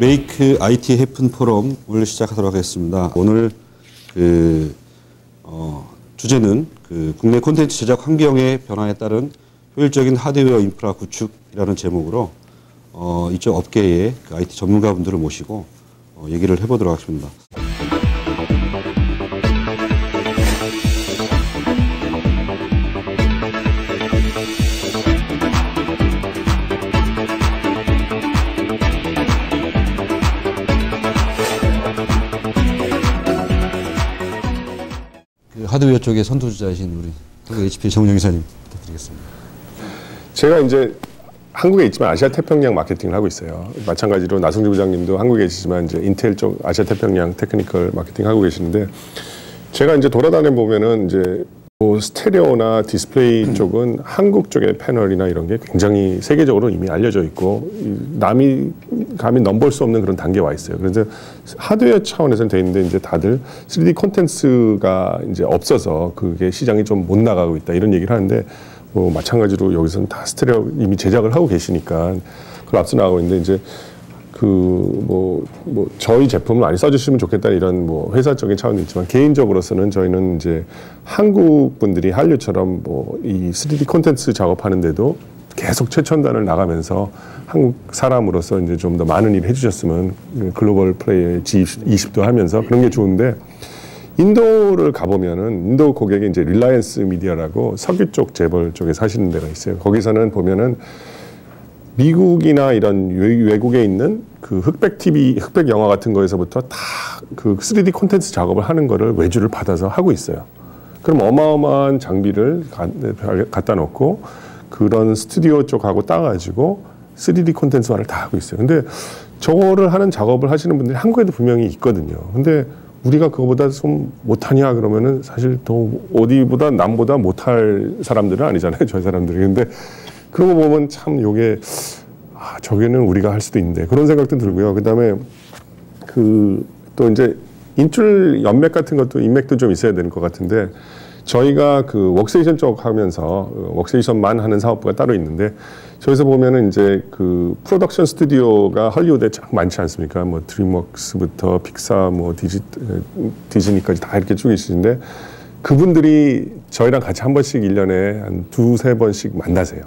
메이크 IT 해픈 포럼을 시작하도록 하겠습니다. 오늘 주제는 국내 콘텐츠 제작 환경의 변화에 따른 효율적인 하드웨어 인프라 구축이라는 제목으로 이쪽 업계의 IT 전문가분들을 모시고 얘기를 해보도록 하겠습니다. 하드웨어 쪽의 선두주자이신 우리 한국 HP 정우영 이사님 부탁드리겠습니다. 제가 이제 한국에 있지만 아시아 태평양 마케팅을 하고 있어요. 마찬가지로 나성주 부장님도 한국에 계시지만 이제 인텔 쪽 아시아 태평양 테크니컬 마케팅 하고 계시는데, 제가 이제 돌아다녀 보면은 이제 뭐 스테레오나 디스플레이 쪽은 한국 쪽의 패널이나 이런 게 굉장히 세계적으로 이미 알려져 있고 남이 감히 넘볼 수 없는 그런 단계에 와 있어요. 그래서 하드웨어 차원에서는 돼 있는데 이제 다들 3D 콘텐츠가 이제 없어서 그게 시장이 좀 못 나가고 있다 이런 얘기를 하는데, 뭐 마찬가지로 여기서는 다 스테레오 이미 제작을 하고 계시니까 그걸 앞서 나가고 있는데, 이제 저희 제품을 많이 써주시면 좋겠다 이런 뭐 회사적인 차원도 있지만, 개인적으로서는 저희는 이제 한국 분들이 한류처럼 뭐 이 3D 콘텐츠 작업하는데도 계속 최첨단을 나가면서 한국 사람으로서 이제 좀 더 많은 일을 해주셨으면, 글로벌 플레이의 G20도 하면서 그런 게 좋은데, 인도를 가보면은 인도 고객이 이제 릴라이언스 미디어라고 석유 쪽 재벌 쪽에 사시는 데가 있어요. 거기서는 보면은 미국이나 이런 외국에 있는 그 흑백 TV, 흑백 영화 같은 거에서부터 다 그 3D 콘텐츠 작업을 하는 거를 외주를 받아서 하고 있어요. 그럼 어마어마한 장비를 갖다 놓고 그런 스튜디오 쪽하고 따가지고 3D 콘텐츠화를 다 하고 있어요. 근데 저거를 하는 작업을 하시는 분들이 한국에도 분명히 있거든요. 근데 우리가 그거보다 좀 못하냐 그러면은 사실 더 어디보다 남보다 못할 사람들은 아니잖아요. 저희 사람들이. 근데 그런 거 보면 참 요게 저게는 우리가 할 수도 있는데 그런 생각도 들고요. 그다음에 또 이제 인출 연맥 같은 것도 인맥도 좀 있어야 되는 것 같은데, 저희가 그 워크스테이션 쪽 하면서 워크스테이션만 하는 사업부가 따로 있는데, 저기서 보면은 이제 그 프로덕션 스튜디오가 헐리우드에 참 많지 않습니까? 뭐 드림웍스부터 픽사, 뭐 디즈니까지 다 이렇게 쭉 있으신데, 그분들이 저희랑 같이 한 번씩 1년에 한 2-3번씩 만나세요.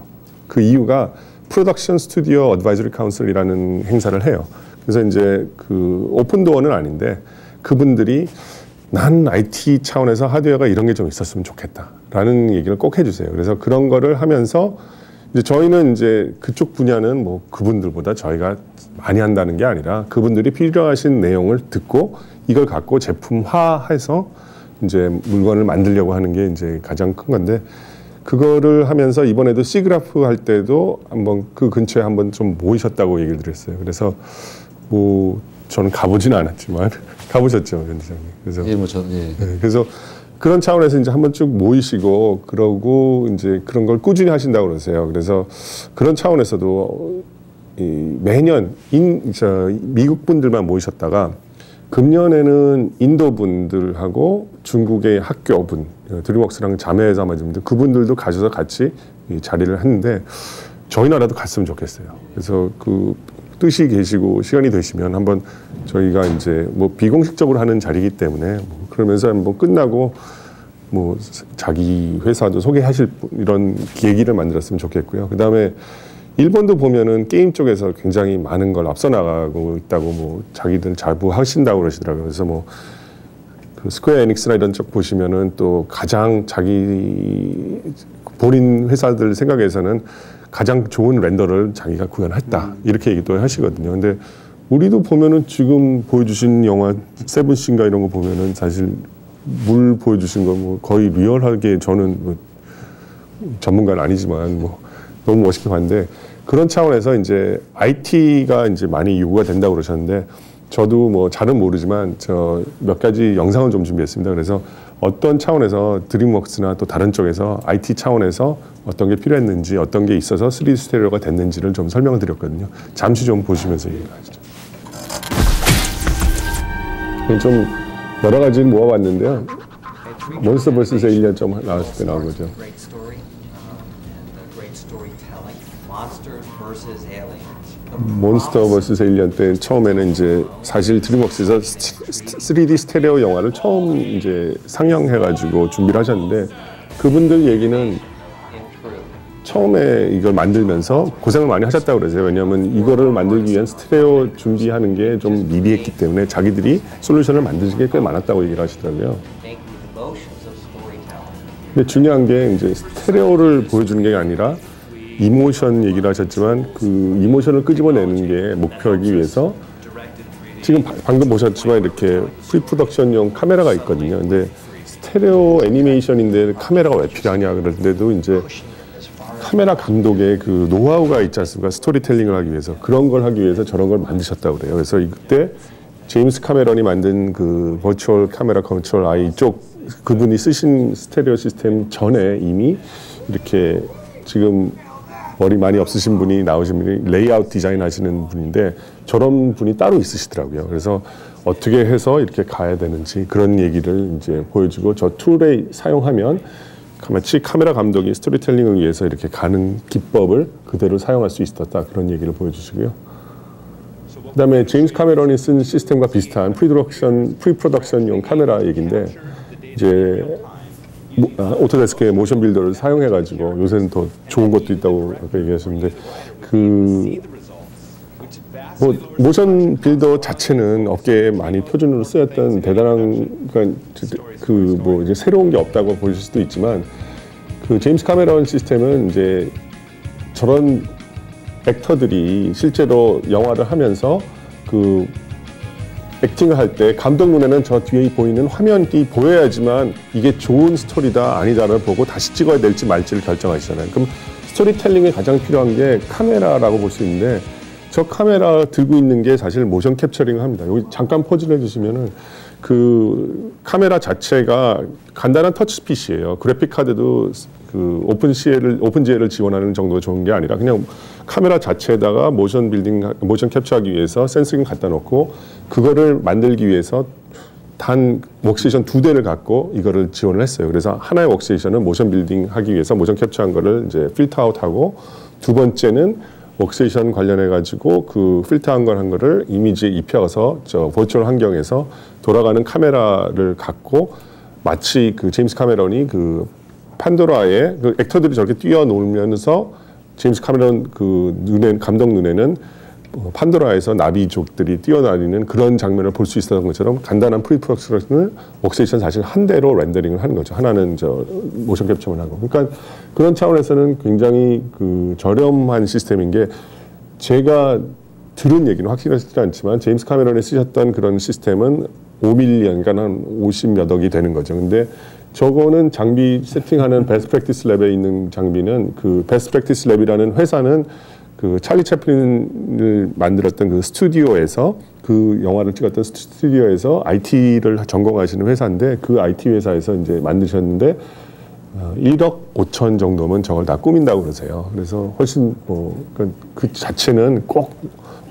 그 이유가 프로덕션 스튜디오 어드바이저리 카운슬이라는 행사를 해요. 그래서 이제 그 오픈도어는 아닌데, 그분들이 난 IT 차원에서 하드웨어가 이런 게 좀 있었으면 좋겠다라는 얘기를 꼭 해주세요. 그래서 그런 거를 하면서 이제 저희는 이제 그쪽 분야는 뭐 그분들보다 저희가 많이 한다는 게 아니라, 그분들이 필요하신 내용을 듣고 이걸 갖고 제품화해서 이제 물건을 만들려고 하는 게 이제 가장 큰 건데, 그거를 하면서 이번에도 시그라프 할 때도 한번 그 근처에 한번 좀 모이셨다고 얘기를 드렸어요. 그래서 뭐 저는 가보지는 않았지만 가보셨죠, 위원장님. 그래서 그래서 그런 차원에서 이제 한번 쭉 모이시고 그러고 이제 그런 걸 꾸준히 하신다고 그러세요. 그래서 그런 차원에서도 매년 미국 분들만 모이셨다가 금년에는 인도 분들하고 중국의 학교분, 드림웍스랑 자매회사 맞으면 그분들도 가셔서 같이 자리를 했는데, 저희 나라도 갔으면 좋겠어요. 그래서 그 뜻이 계시고 시간이 되시면 한번 저희가 이제 뭐 비공식적으로 하는 자리이기 때문에 그러면서 한번 끝나고 뭐 자기 회사도 소개하실 이런 계기를 만들었으면 좋겠고요. 그 다음에 일본도 보면은 게임 쪽에서 굉장히 많은 걸 앞서 나가고 있다고 뭐 자기들 자부하신다고 그러시더라고요. 그래서 뭐 그 스퀘어 에닉스나 이런 쪽 보시면은 또 가장 자기 본인 회사들 생각에서는 가장 좋은 렌더를 자기가 구현했다 이렇게 얘기도 하시거든요. 근데 우리도 보면은 지금 보여주신 영화 세븐신가 이런 거 보면은 사실 물 보여주신 거 뭐 거의 리얼하게, 저는 뭐 전문가는 아니지만 뭐 너무 멋있게 봤는데, 그런 차원에서 이제 IT가 이제 많이 요구가 된다고 그러셨는데, 저도 뭐 잘은 모르지만 저 몇 가지 영상을 좀 준비했습니다. 그래서 어떤 차원에서 드림웍스나 또 다른 쪽에서 IT 차원에서 어떤 게 필요했는지, 어떤 게 있어서 3D 스테레오가 됐는지를 좀 설명을 드렸거든요. 잠시 좀 보시면서 얘기하시죠. 좀 여러 가지를 모아봤는데요. 몬스터버스에서 1년 좀 나왔을 때 나온 거죠. Monsters versus aliens. The 몬스터 vs 에일리언 때 처음에는 이제 사실 드림웍스에서 3D 스테레오 영화를 처음 이제 상영해가지고 준비를 하셨는데 그분들 얘기는 처음에 이걸 만들면서 고생을 많이 하셨다고 그러세요. 왜냐하면 이거를 만들기 위한 스테레오 준비하는 게 좀 미비했기 때문에 자기들이 솔루션을 만드는 게 꽤 많았다고 얘기를 하시더라고요. 근데 중요한 게 이제 스테레오를 보여주는 게 아니라 이모션 얘기를 하셨지만 그 이모션을 끄집어내는 게 목표이기 위해서 지금 방금 보셨지만 이렇게 프리프로덕션용 카메라가 있거든요. 근데 스테레오 애니메이션인데 카메라가 왜 필요하냐 그러는데도 이제 카메라 감독의 그 노하우가 있지 않습니까? 스토리텔링을 하기 위해서 그런 걸 하기 위해서 저런 걸 만드셨다고 그래요. 그래서 이때 제임스 카메런이 만든 그 버추얼 카메라 컨트롤 아이 쪽 그분이 쓰신 스테레오 시스템 전에 이미 이렇게 지금 머리 많이 없으신 분이 나오신 분이 레이아웃 디자인 하시는 분인데 저런 분이 따로 있으시더라고요. 그래서 어떻게 해서 이렇게 가야 되는지 그런 얘기를 이제 보여주고 저 툴에 사용하면 마치 카메라 감독이 스토리텔링을 위해서 이렇게 가는 기법을 그대로 사용할 수 있었다 그런 얘기를 보여주시고요. 그다음에 제임스 카메런이 쓴 시스템과 비슷한 프리프로덕션용 카메라 얘기인데 이제 오토데스크의 모션 빌더를 사용해가지고 요새는 더 좋은 것도 있다고 아까 얘기하셨는데 뭐 모션 빌더 자체는 업계에 많이 표준으로 쓰였던 대단한 그러니까 뭐 이제 새로운 게 없다고 보실 수도 있지만 그 제임스 카메런 시스템은 이제 저런 액터들이 실제로 영화를 하면서 그 액팅을 할 때 감독 눈에는 저 뒤에 보이는 화면이 보여야지만 이게 좋은 스토리다 아니다를 보고 다시 찍어야 될지 말지를 결정하시잖아요. 그럼 스토리텔링에 가장 필요한 게 카메라라고 볼 수 있는데 저 카메라 들고 있는 게 사실 모션 캡처링을 합니다. 여기 잠깐 포즈를 해주시면은 그 카메라 자체가 간단한 터치핏이에요. 그래픽 카드도 그 오픈GL을 지원하는 정도가 좋은 게 아니라 그냥 카메라 자체에다가 모션 캡처하기 위해서 센서링 갖다 놓고 그거를 만들기 위해서 단 웍스테이션 2대를 갖고 이거를 지원을 했어요. 그래서 하나의 웍스테이션은 모션 빌딩 하기 위해서 모션 캡처한 거를 이제 필터 아웃하고 두 번째는 웍스테이션 관련해 가지고 그 필터한 걸 한 거를 이미지에 입혀서 저 버추얼 환경에서 돌아가는 카메라를 갖고 마치 그 제임스 카메런이 그 판도라에 그 액터들이 저렇게 뛰어놀면서 제임스 카메런 그 감독 눈에는 판도라에서 나비족들이 뛰어다니는 그런 장면을 볼 수 있었던 것처럼 간단한 프리프로덕션을 웍스테이션 사실 한 대로 렌더링을 하는 거죠. 하나는 저 모션 캡처만 하고. 그러니까 그런 차원에서는 굉장히 그 저렴한 시스템인 게 제가 들은 얘기는 확실하지 않지만 제임스 카메런이 쓰셨던 그런 시스템은 5밀리언, 그러니까 한 50몇 억이 되는 거죠. 근데 저거는 장비 세팅하는 베스트 프랙티스 랩에 있는 장비는 그 베스트 프랙티스 랩이라는 회사는 그 찰리 채플린을 만들었던 그 스튜디오에서 그 영화를 찍었던 스튜디오에서 IT를 전공하시는 회사인데 그 IT 회사에서 이제 만드셨는데 1억 5천 정도면 저걸 다 꾸민다고 그러세요. 그래서 훨씬 그 자체는 꼭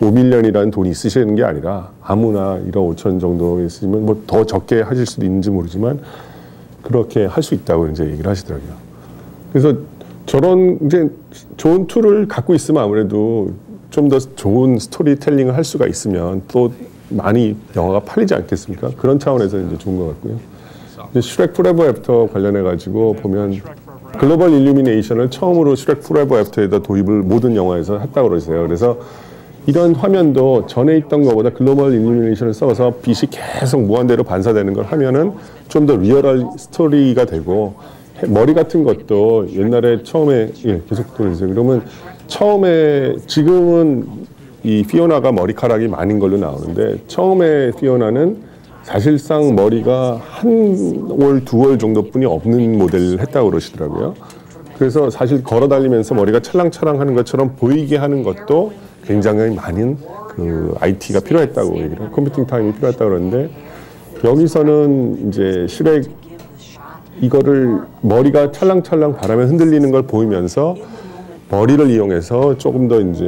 5밀리언이라는 돈이 있으시는 게 아니라 아무나 1억 5천 정도 있으면 뭐 더 적게 하실 수도 있는지 모르지만 그렇게 할 수 있다고 이제 얘기를 하시더라고요. 그래서 저런 이제 좋은 툴을 갖고 있으면 아무래도 좀 더 좋은 스토리텔링을 할 수가 있으면 또 많이 영화가 팔리지 않겠습니까? 그런 차원에서 이제 좋은 것 같고요. 슈렉 포레버 애프터 관련해 가지고 보면 글로벌 일루미네이션을 처음으로 슈렉 포레버 애프터에다 도입을 모든 영화에서 했다고 그러세요. 그래서 이런 화면도 전에 있던 것보다 글로벌 일루미네이션을 써서 빛이 계속 무한대로 반사되는 걸 하면은 좀 더 리얼한 스토리가 되고 머리 같은 것도 옛날에 처음에 계속 돌려주세요. 그러면 처음에 지금은 이 피오나가 머리카락이 많은 걸로 나오는데 처음에 피오나는 사실상 머리가 한 올, 두 올 정도뿐이 없는 모델을 했다고 그러시더라고요. 그래서 사실 걸어 다니면서 머리가 찰랑찰랑 하는 것처럼 보이게 하는 것도 굉장히 많은 그 IT가 필요했다고 얘기를 해요. 컴퓨팅 타임이 필요했다고 그러는데 여기서는 이제 슈렉 이거를 머리가 찰랑찰랑 바람에 흔들리는 걸 보이면서 머리를 이용해서 조금 더 이제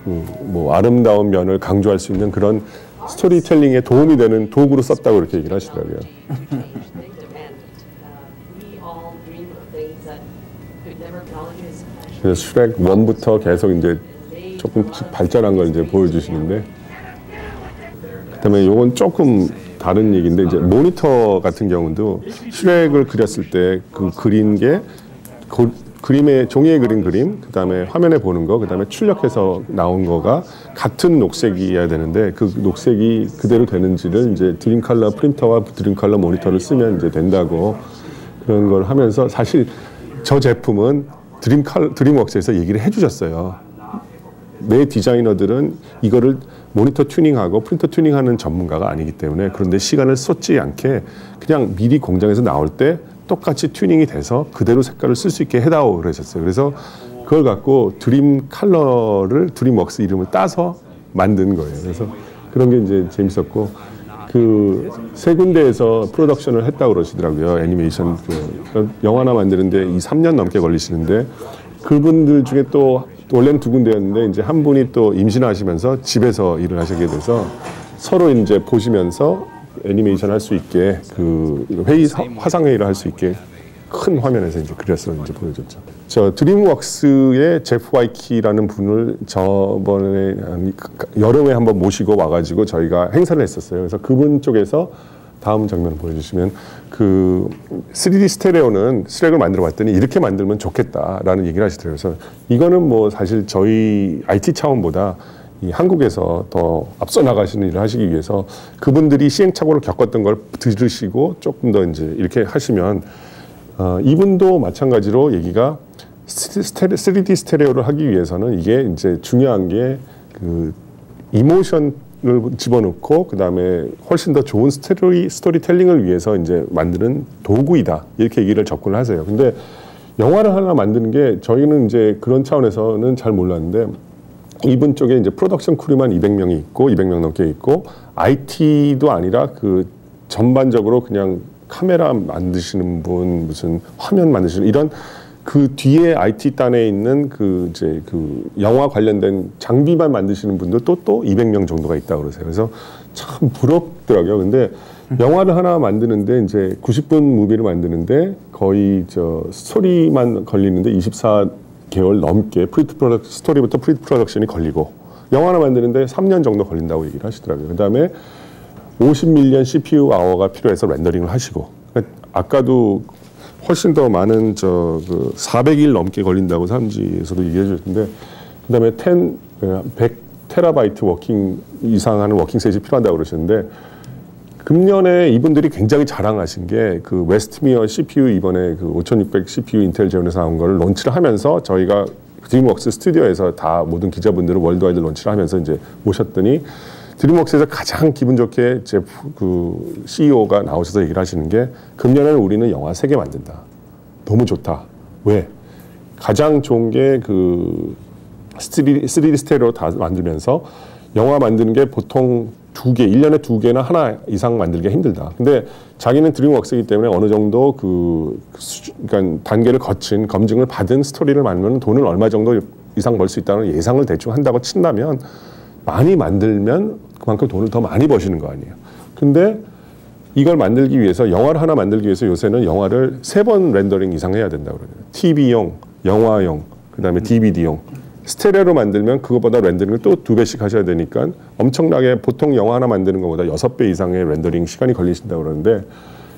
그 뭐 아름다운 면을 강조할 수 있는 그런 스토리텔링에 도움이 되는 도구로 썼다고 이렇게 얘기를 하시더라고요. 그래서 슈렉 1부터 계속 이제 조금 발전한 걸 이제 보여주시는데, 그다음에 요건 조금 다른 얘기인데, 이제 모니터 같은 경우도 슈렉을 그렸을 때 그 그린 게 그림에 종이에 그린 그림, 그다음에 화면에 보는 거, 그다음에 출력해서 나온 거가 같은 녹색이어야 되는데 그 녹색이 그대로 되는지를 이제 드림 컬러 프린터와 드림 컬러 모니터를 쓰면 이제 된다고 그런 걸 하면서, 사실 저 제품은 드림웍스에서 얘기를 해주셨어요. 내 디자이너들은 이거를 모니터 튜닝하고 프린터 튜닝하는 전문가가 아니기 때문에, 그런데 시간을 쏟지 않게 그냥 미리 공장에서 나올 때 똑같이 튜닝이 돼서 그대로 색깔을 쓸 수 있게 해다오 그러셨어요. 그래서 그걸 갖고 드림 컬러를 드림웍스 이름을 따서 만든 거예요. 그래서 그런 게 이제 재밌었고, 그 세 군데에서 프로덕션을 했다고 그러시더라고요. 애니메이션 영화 하나 만드는데 3년 넘게 걸리시는데, 그분들 중에 또 원래는 두 군데였는데 이제 한 분이 또 임신하시면서 집에서 일을 하시게 돼서 서로 이제 보시면서 애니메이션 할 수 있게, 그 화상 회의를 할 수 있게 큰 화면에서 이제 그려서 이제 보여줬죠. 저 드림웍스의 제프 와이키라는 분을 저번에 여름에 한번 모시고 와가지고 저희가 행사를 했었어요. 그래서 그분 쪽에서 다음 장면을 보여주시면, 그 3D 스테레오는 슈렉을 만들어 봤더니 이렇게 만들면 좋겠다라는 얘기를 하시더라고요. 그래서 이거는 뭐 사실 저희 IT 차원보다 이 한국에서 더 앞서 나가시는 일을 하시기 위해서 그분들이 시행착오를 겪었던 걸 들으시고 조금 더 이제 이렇게 하시면, 이분도 마찬가지로 얘기가 3D 스테레오를 하기 위해서는 이게 이제 중요한 게 그 이모션을 집어넣고 그다음에 훨씬 더 좋은 스토리텔링을 위해서 이제 만드는 도구이다, 이렇게 얘기를 접근을 하세요. 근데 영화를 하나 만드는 게 저희는 이제 그런 차원에서는 잘 몰랐는데, 이분 쪽에 이제 프로덕션 크루만 200명이 있고 200명 넘게 있고, IT도 아니라 그 전반적으로 그냥 카메라 만드시는 분, 무슨 화면 만드시는 이런 그 뒤에 IT 단에 있는 그 이제 그 영화 관련된 장비만 만드시는 분들도 또 200명 정도가 있다고 그러세요. 그래서 참 부럽더라고요. 근데 영화를 하나 만드는데 이제 90분 무비를 만드는데 거의 저 스토리만 걸리는데 24개월 넘게 스토리부터 프리 프로덕션이 걸리고, 영화 하나 만드는데 3년 정도 걸린다고 얘기를 하시더라고요. 그다음에 50밀리언 CPU 아워가 필요해서 렌더링을 하시고, 아까도 훨씬 더 많은 그 400일 넘게 걸린다고 사람지에서도 얘기해 주셨는데, 그다음에 100 테라바이트 워킹 이상 하는 워킹 셋이 필요하다고 그러셨는데, 금년에 이분들이 굉장히 자랑하신 게 그 웨스트미어 CPU, 이번에 그 5600 CPU 인텔 제온에서 나온 걸 론치를 하면서 저희가 드림웍스 스튜디오에서 다 모든 기자분들을 월드와이드 론치를 하면서 이제 모셨더니, 드림웍스에서 가장 기분 좋게 그 CEO가 나오셔서 얘기를 하시는 게, 금년에는 우리는 영화 3개 만든다. 너무 좋다. 왜? 가장 좋은 게 그 3D 스테레오 다 만들면서 영화 만드는 게 보통 2개, 1년에 2개나 하나 이상 만들기가 힘들다. 근데 자기는 드림웍스이기 때문에 어느 정도 그러니까 단계를 거친 검증을 받은 스토리를 만들면 돈을 얼마 정도 이상 벌 수 있다는 예상을 대충 한다고 친다면, 많이 만들면 그만큼 돈을 더 많이 버시는 거 아니에요. 근데 이걸 만들기 위해서, 영화를 하나 만들기 위해서 요새는 영화를 3번 렌더링 이상 해야 된다고 그러죠. TV용, 영화용, 그다음에 DVD용. 스테레오로 만들면 그것보다 렌더링을 또 2배씩 하셔야 되니까 엄청나게, 보통 영화 하나 만드는 것보다 6배 이상의 렌더링 시간이 걸리신다고 그러는데,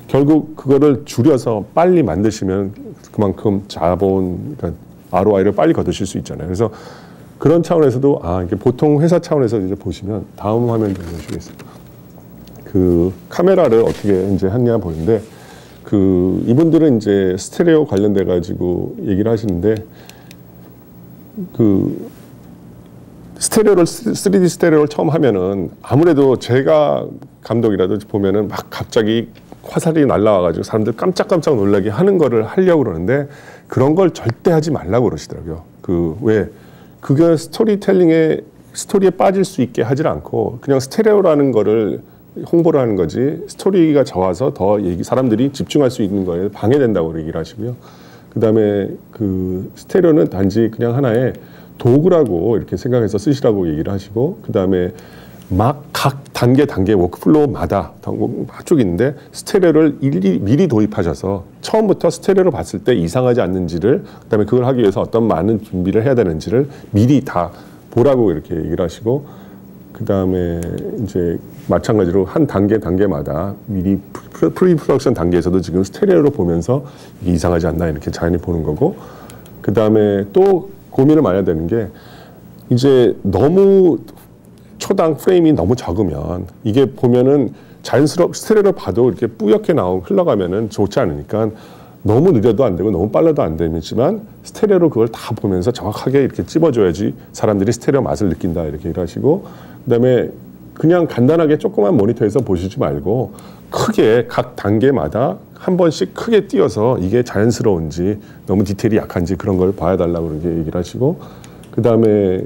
결국 그거를 줄여서 빨리 만드시면 그만큼 자본, 그러니까 ROI를 빨리 거두실 수 있잖아요. 그래서 그런 차원에서도, 이게 보통 회사 차원에서 이제 보시면, 다음 화면 좀 보시겠습니다. 그 카메라를 어떻게 이제 했냐 보는데, 그 이분들은 이제 스테레오 관련돼 가지고 얘기를 하시는데, 그 스테레오를 3D 스테레오를 처음 하면은 아무래도 제가 감독이라도 보면은 막 갑자기 화살이 날라와 가지고 사람들 깜짝깜짝 놀라게 하는 거를 하려고 그러는데, 그런 걸 절대 하지 말라고 그러시더라고요. 왜? 그게 스토리텔링에, 스토리에 빠질 수 있게 하질 않고 그냥 스테레오라는 거를 홍보를 하는 거지, 스토리가 좋아서 더 사람들이 집중할 수 있는 거에 방해된다고 얘기를 하시고요. 그다음에 그 스테레오는 단지 그냥 하나의 도구라고 이렇게 생각해서 쓰시라고 얘기를 하시고, 그다음에 막 각 단계 워크플로우마다 쭉 있는데, 스테레오를 미리 도입하셔서 처음부터 스테레오를 봤을 때 이상하지 않는지를, 그다음에 그걸 하기 위해서 어떤 많은 준비를 해야 되는지를 미리 다 보라고 이렇게 얘기를 하시고, 그 다음에 이제 마찬가지로 한 단계마다 미리 프리 프로덕션 단계에서도 지금 스테레오로 보면서 이게 이상하지 않나 이렇게 자연히 보는 거고, 그 다음에 또 고민을 많이 해야 되는 게 이제 너무 초당 프레임이 너무 적으면 이게 보면은 스테레오를 봐도 이렇게 뿌옇게 흘러가면은 좋지 않으니까 너무 느려도 안 되고 너무 빨라도 안 되지만 스테레오로 그걸 다 보면서 정확하게 이렇게 찝어줘야지 사람들이 스테레오 맛을 느낀다 이렇게 일하시고, 그다음에 그냥 간단하게 조그만 모니터에서 보시지 말고 크게 각 단계마다 한 번씩 크게 띄어서 이게 자연스러운지 너무 디테일이 약한지 그런 걸 봐야 달라고 그렇게 얘기를 하시고, 그다음에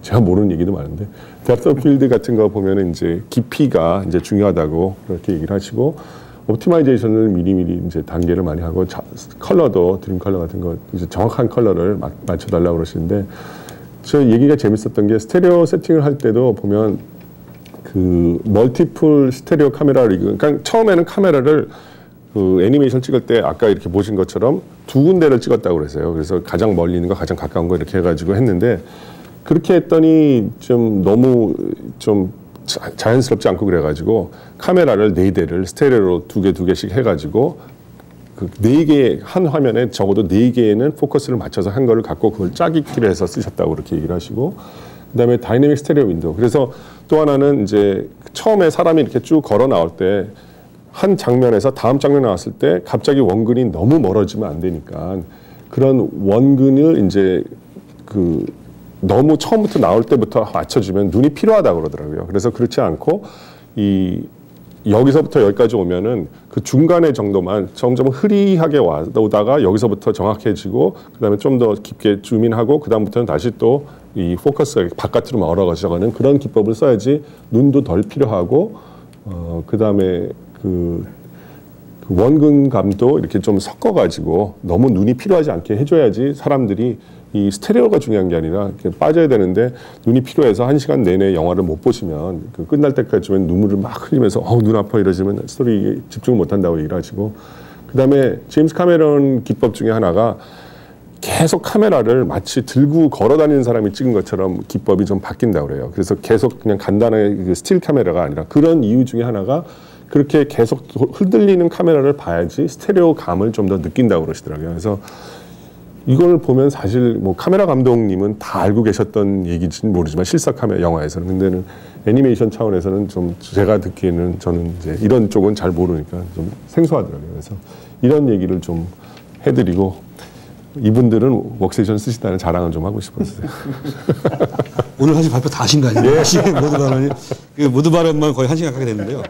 제가 모르는 얘기도 많은데 depth of field 같은 거 보면은 이제 깊이가 이제 중요하다고 그렇게 얘기를 하시고, 옵티마이제이션을 미리미리 이제 단계를 많이 하고 컬러도 드림 컬러 같은 거 이제 정확한 컬러를 맞춰달라고 그러시는데, 저 얘기가 재밌었던 게 스테레오 세팅을 할 때도 보면 그 멀티플 스테레오 카메라를 그러니까 처음에는 카메라를 그 애니메이션 찍을 때 아까 이렇게 보신 것처럼 두 군데를 찍었다고 그랬어요. 그래서 가장 멀리 있는 거 가장 가까운 거 이렇게 해가지고 했는데, 그렇게 했더니 좀 너무 좀 자연스럽지 않고 그래가지고 카메라를 4대를 스테레오로 두 개씩 해가지고 그 4개 한 화면에 적어도 4개에는 포커스를 맞춰서 한 거를 갖고 그걸 짜깁기를 해서 쓰셨다고 그렇게 얘기를 하시고, 그다음에 다이내믹 스테레오 윈도우. 그래서 또 하나는 이제 처음에 사람이 이렇게 쭉 걸어 나올 때 한 장면에서 다음 장면 나왔을 때 갑자기 원근이 너무 멀어지면 안 되니까 그런 원근을 이제 그 너무 처음부터 나올 때부터 맞춰주면 눈이 필요하다고 그러더라고요. 그래서 그렇지 않고 여기서부터 여기까지 오면은 그 중간의 정도만 점점 흐리하게 오다가 여기서부터 정확해지고, 그다음에 좀 더 깊게 줌인하고 그다음부터는 다시 또 이 포커스가 바깥으로 멀어가지고는 그런 기법을 써야지 눈도 덜 필요하고, 그다음에 그 원근감도 이렇게 좀 섞어가지고 너무 눈이 필요하지 않게 해줘야지 사람들이 이 스테레오가 중요한 게 아니라 이렇게 빠져야 되는데 눈이 필요해서 1시간 내내 영화를 못 보시면 그 끝날 때까지만 눈물을 막 흘리면서 눈 아파 이러시면 스토리에 집중을 못 한다고 얘기를 하시고, 그다음에 제임스 카메론 기법 중에 하나가 계속 카메라를 마치 들고 걸어 다니는 사람이 찍은 것처럼 기법이 좀 바뀐다고 그래요. 그래서 계속 그냥 간단하게 그 스틸 카메라가 아니라 그런 이유 중에 하나가 그렇게 계속 흔들리는 카메라를 봐야지 스테레오 감을 좀 더 느낀다고 그러시더라고요. 그래서 이걸 보면 사실 뭐 카메라 감독님은 다 알고 계셨던 얘기인지는 모르지만 실사 카메라 영화에서는, 근데는 애니메이션 차원에서는 좀 제가 듣기에는 저는 이제 이런 쪽은 잘 모르니까 좀 생소하더라고요. 그래서 이런 얘기를 좀 해드리고, 이분들은 웍세이션 쓰시다는 자랑을 좀 하고 싶었어요. 오늘 사실 발표 다 하신 거 아니에요? 모두 발언만 거의 1시간 가게 됐는데요.